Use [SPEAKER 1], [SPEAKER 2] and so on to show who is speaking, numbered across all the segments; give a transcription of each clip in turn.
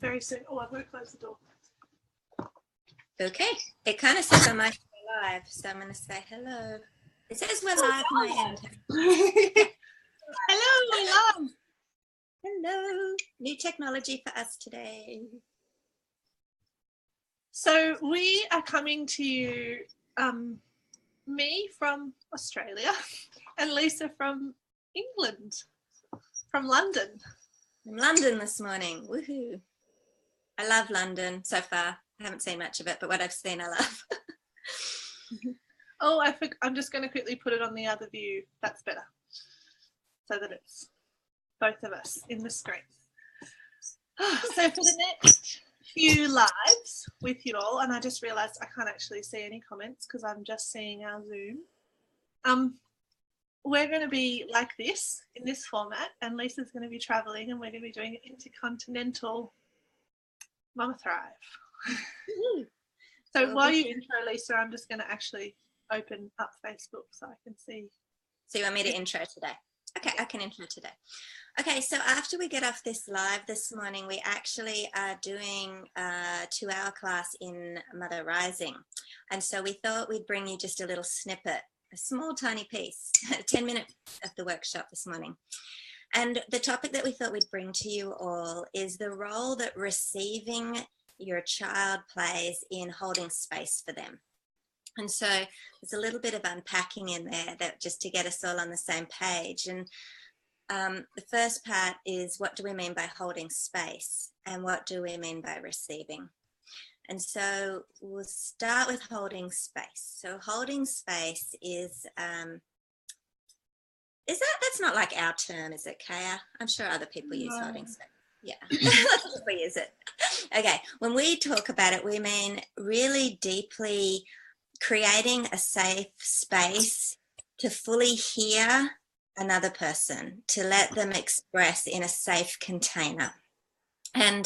[SPEAKER 1] very soon. Oh, I've got to close the door.
[SPEAKER 2] Okay, it kind of says on my live, so I'm going to say hello. It says we're live on my end.
[SPEAKER 1] Hello, we're live.
[SPEAKER 2] Hello, new technology for us today.
[SPEAKER 1] So we are coming to you, me from Australia and Lisa from England, from London.
[SPEAKER 2] From London this morning, woohoo. I love London so far. I haven't seen much of it, but what I've seen I love.
[SPEAKER 1] Oh, I'm just going to quickly put it on the other view. That's better. So that it's both of us in the screen. So for the next few lives with you all, and I just realised I can't actually see any comments because I'm just seeing our Zoom. We're going to be like this, in this format, and Lisa's going to be travelling and we're going to be doing intercontinental Mama Thrive. So while you intro, Lisa, I'm just going to actually open up Facebook so I can see.
[SPEAKER 2] So you want me to intro today? Okay, I can intro today. Okay, so after we get off this live this morning, we actually are doing a 2-hour class in Mother Rising. And so we thought we'd bring you just a little snippet, a small tiny piece, 10 minutes of the workshop this morning. And the topic that we thought we'd bring to you all is the role that receiving your child plays in holding space for them. And so there's a little bit of unpacking in there that just to get us all on the same page. And the first part is, what do we mean by holding space and what do we mean by receiving? And so we'll start with holding space. So holding space is that's not like our term, is it, Kaya? I'm sure other people use holding space. Yeah, lots of people use it. Okay, when we talk about it, we mean really deeply creating a safe space to fully hear another person, to let them express in a safe container. And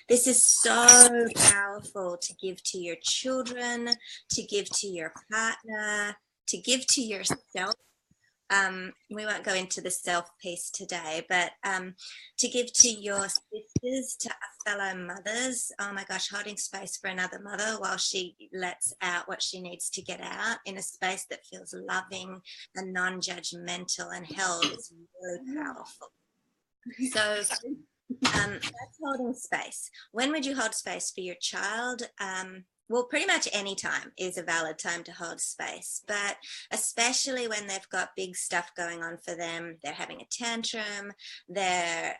[SPEAKER 2] this is so powerful to give to your children, to give to your partner, to give to yourself. We won't go into the self piece today, but to give to your sisters, to fellow mothers. Oh my gosh, holding space for another mother while she lets out what she needs to get out in a space that feels loving and non-judgmental and held is really powerful. So that's holding space. When would you hold space for your child? Well, pretty much any time is a valid time to hold space, but especially when they've got big stuff going on for them, they're having a tantrum, they're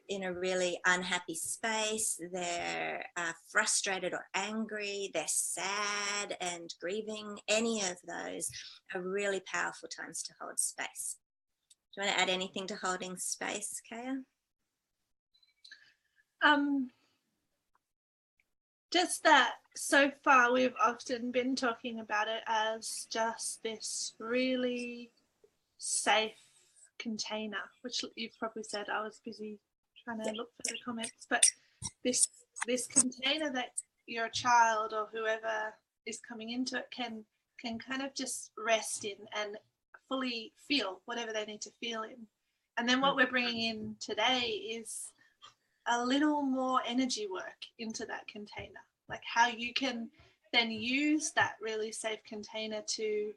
[SPEAKER 2] in a really unhappy space, they're frustrated or angry, they're sad and grieving. Any of those are really powerful times to hold space. Do you want to add anything to holding space, Kaya?
[SPEAKER 1] Just that so far we've often been talking about it as just this really safe container, which you've probably said. I was busy trying to look for the comments, but this container that your child or whoever is coming into it can kind of just rest in and fully feel whatever they need to feel in. And then what we're bringing in today is a little more energy work into that container, like how you can then use that really safe container to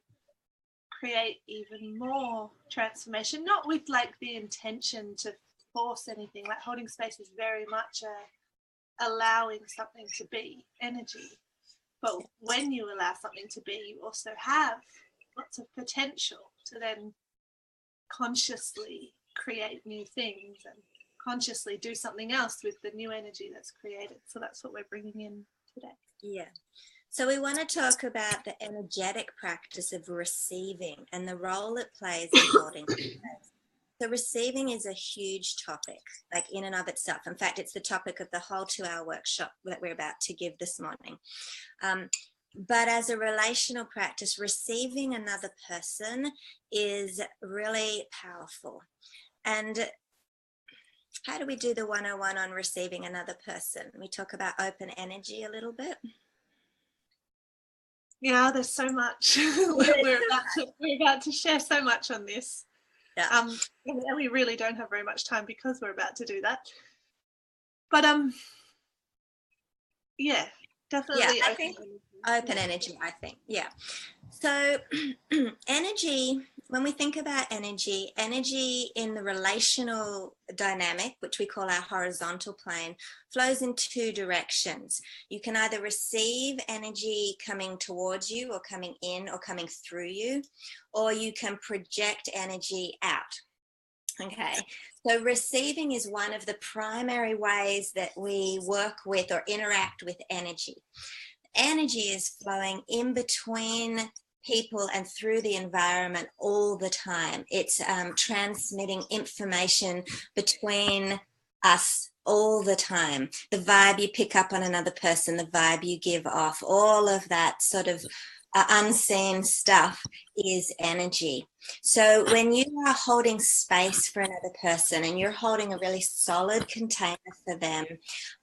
[SPEAKER 1] create even more transformation, not with like the intention to force anything. Like holding space is very much allowing something to be energy, but when you allow something to be, you also have lots of potential to then consciously create new things and consciously do something else with the new energy that's created. So that's what we're bringing in today.
[SPEAKER 2] Yeah. So we want to talk about the energetic practice of receiving and the role it plays in holding space. So receiving is a huge topic, like in and of itself. In fact, it's the topic of the whole 2-hour workshop that we're about to give this morning. But as a relational practice, receiving another person is really powerful. And how do we do the 101 on receiving another person? We talk about open energy a little bit.
[SPEAKER 1] Yeah, there's so much. we're about to share so much on this. Yeah. And we really don't have very much time because we're about to do that. But yeah, definitely.
[SPEAKER 2] Yeah, I think open energy, I think. Yeah. So energy, when we think about energy, energy in the relational dynamic, which we call our horizontal plane, flows in two directions. You can either receive energy coming towards you or coming in or coming through you, or you can project energy out. Okay, so receiving is one of the primary ways that we work with or interact with energy. Energy is flowing in between people and through the environment all the time. It's transmitting information between us all the time. The vibe you pick up on another person, the vibe you give off, all of that sort of unseen stuff is energy. So when you are holding space for another person and you're holding a really solid container for them,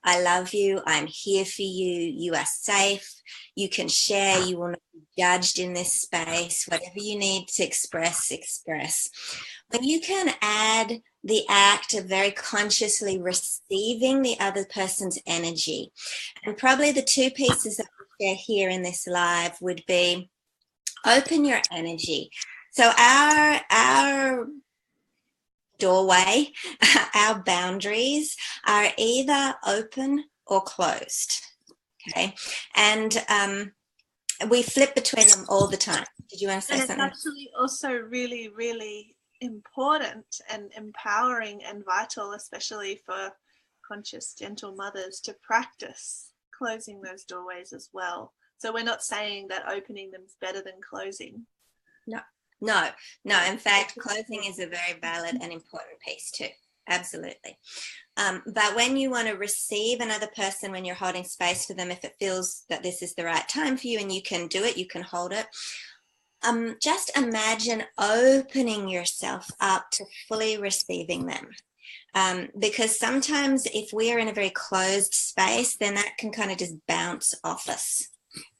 [SPEAKER 2] I love you, I'm here for you, you are safe, you can share, you will not be judged in this space, whatever you need to express, express. When you can add the act of very consciously receiving the other person's energy, and probably the two pieces that we share here in this live would be open your energy. So our doorway, our boundaries are either open or closed. Okay, and we flip between them all the time. Did you want to say something?
[SPEAKER 1] And it's actually also really, really important and empowering and vital, especially for conscious, gentle mothers, to practice closing those doorways as well. So we're not saying that opening them is better than closing.
[SPEAKER 2] No. In fact, closing is a very valid and important piece too. Absolutely. But when you want to receive another person, when you're holding space for them, if it feels that this is the right time for you and you can do it, you can hold it. Just imagine opening yourself up to fully receiving them. Because sometimes if we're in a very closed space, then that can kind of just bounce off us.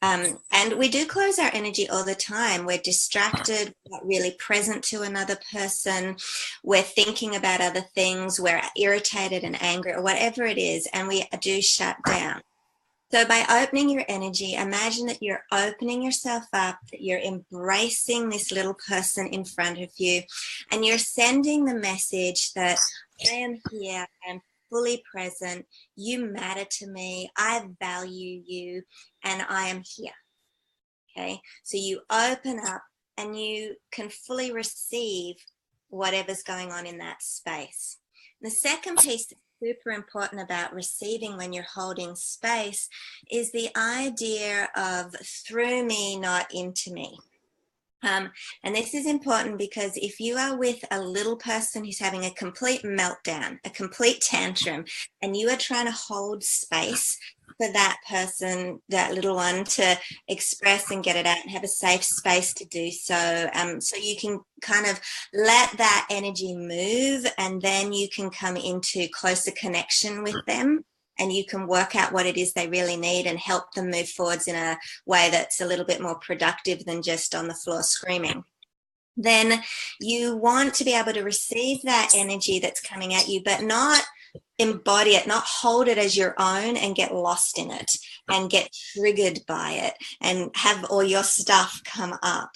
[SPEAKER 2] And we do close our energy all the time. We're distracted, we're not really present to another person. We're thinking about other things. We're irritated and angry or whatever it is, and we do shut down. So by opening your energy, imagine that you're opening yourself up, that you're embracing this little person in front of you, and you're sending the message that I am here, I'm fully present, you matter to me, I value you, and I am here. Okay, so you open up and you can fully receive whatever's going on in that space. The second piece that's super important about receiving when you're holding space is the idea of through me, not into me. And this is important because if you are with a little person who's having a complete meltdown, a complete tantrum, and you are trying to hold space for that person, that little one, to express and get it out and have a safe space to do so, so you can kind of let that energy move, and then you can come into closer connection with them, and you can work out what it is they really need and help them move forwards in a way that's a little bit more productive than just on the floor screaming. Then you want to be able to receive that energy that's coming at you, but not embody it, not hold it as your own and get lost in it and get triggered by it and have all your stuff come up.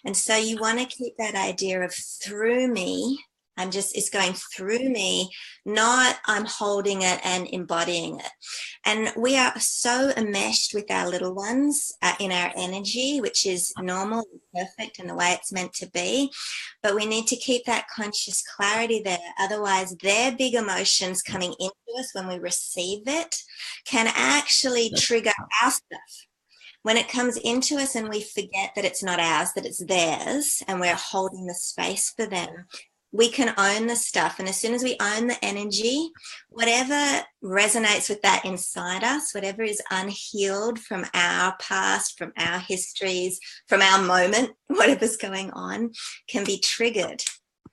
[SPEAKER 2] And so you want to keep that idea of through me. It's going through me, not I'm holding it and embodying it. And we are so enmeshed with our little ones in our energy, which is normal and perfect in the way it's meant to be. But we need to keep that conscious clarity there. Otherwise, their big emotions coming into us when we receive it can actually trigger our stuff. When it comes into us and we forget that it's not ours, that it's theirs, and we're holding the space for them, we can own the stuff. And as soon as we own the energy, whatever resonates with that inside us, whatever is unhealed from our past, from our histories, from our moment, whatever's going on, can be triggered.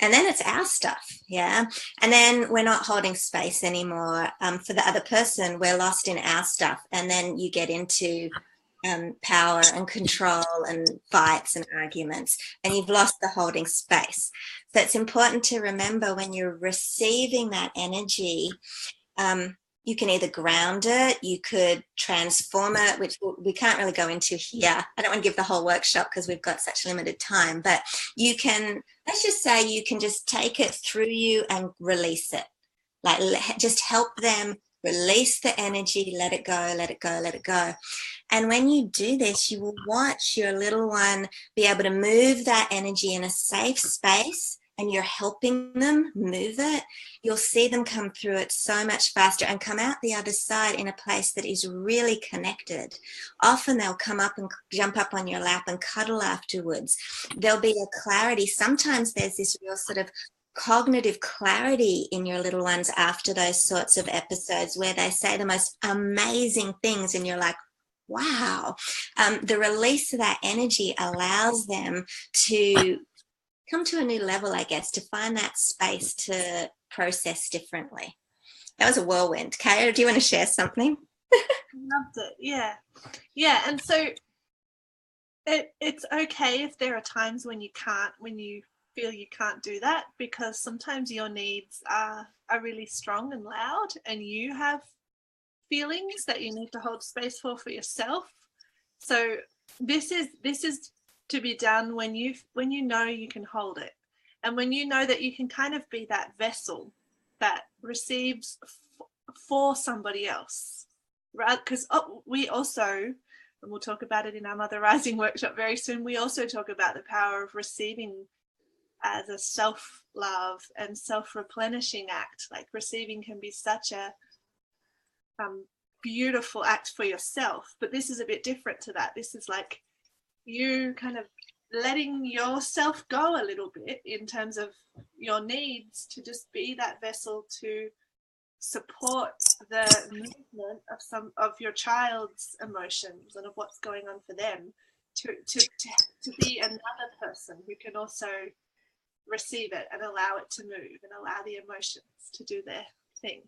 [SPEAKER 2] And then it's our stuff, yeah? And then we're not holding space anymore for the other person. We're lost in our stuff. And then you get into power and control and fights and arguments, and you've lost the holding space. So it's important to remember when you're receiving that energy, You can either ground it, you could transform it, which we can't really go into here. I don't want to give the whole workshop because we've got such limited time, but you can, let's just say you can just take it through you and release it. Like just help them release the energy, let it go, let it go, let it go. And when you do this, you will watch your little one be able to move that energy in a safe space, and you're helping them move it. You'll see them come through it so much faster and come out the other side in a place that is really connected. Often they'll come up and jump up on your lap and cuddle afterwards. There'll be a clarity. Sometimes there's this real sort of cognitive clarity in your little ones after those sorts of episodes where they say the most amazing things and you're like, wow. The release of that energy allows them to come to a new level, I guess, to find that space to process differently. That was a whirlwind. Kaya, do you want to share something?
[SPEAKER 1] Loved it. Yeah. And so it's okay if there are times when you feel you can't do that, because sometimes your needs are really strong and loud, and you have feelings that you need to hold space for yourself. So this is to be done when you know you can hold it, and when you know that you can kind of be that vessel that receives for somebody else, right? Because we also, and we'll talk about it in our Mother Rising workshop very soon, we also talk about the power of receiving as a self-love and self-replenishing act. Like receiving can be such a beautiful act for yourself, but this is a bit different to that. This is like you kind of letting yourself go a little bit in terms of your needs to just be that vessel to support the movement of some of your child's emotions and of what's going on for them, to be another person who can also receive it and allow it to move and allow the emotions to do their thing.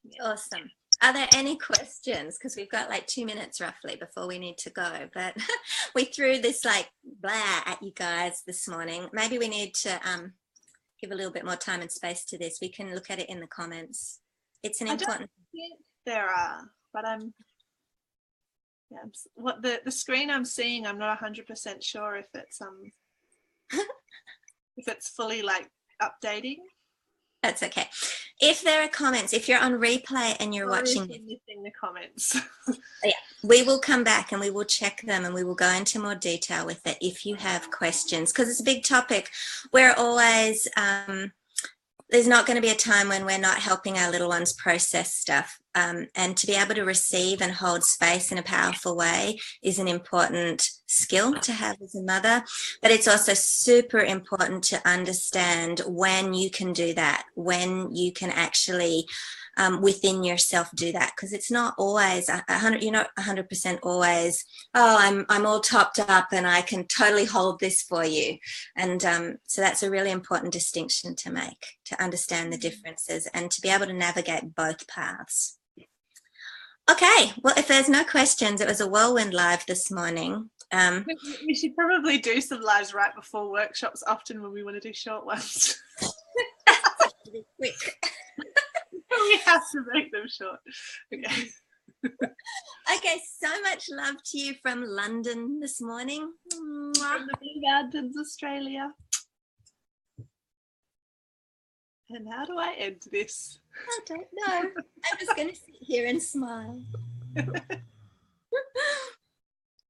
[SPEAKER 2] Yeah. Awesome. Are there any questions? Because we've got like 2 minutes roughly before we need to go, but we threw this like blah at you guys this morning. Maybe we need to give a little bit more time and space to this. We can look at it in the comments. It's an important.
[SPEAKER 1] I don't think there are, but what the screen I'm seeing, I'm not 100% sure if it's if it's fully like updating.
[SPEAKER 2] That's okay. If there are comments, if you're on replay and you're watching,
[SPEAKER 1] missing the comments.
[SPEAKER 2] Yeah, we will come back and we will check them and we will go into more detail with it if you have questions, because it's a big topic. We're always, there's not going to be a time when we're not helping our little ones process stuff. And to be able to receive and hold space in a powerful way is an important skill to have as a mother. But it's also super important to understand when you can do that, when you can actually within yourself do that, because it's not always 100. You're not 100% always, oh, I'm all topped up and I can totally hold this for you. And so that's a really important distinction to make, to understand the differences and to be able to navigate both paths. Okay, well, if there's no questions, it was a whirlwind live this morning.
[SPEAKER 1] We should probably do some lives right before workshops often when we want to do short ones.
[SPEAKER 2] Quick.
[SPEAKER 1] We have to make them short. Okay.
[SPEAKER 2] Okay, so much love to you from London this morning.
[SPEAKER 1] From the Blue Mountains, Australia. And how do I end this?
[SPEAKER 2] I don't know. I'm just going to sit here and smile.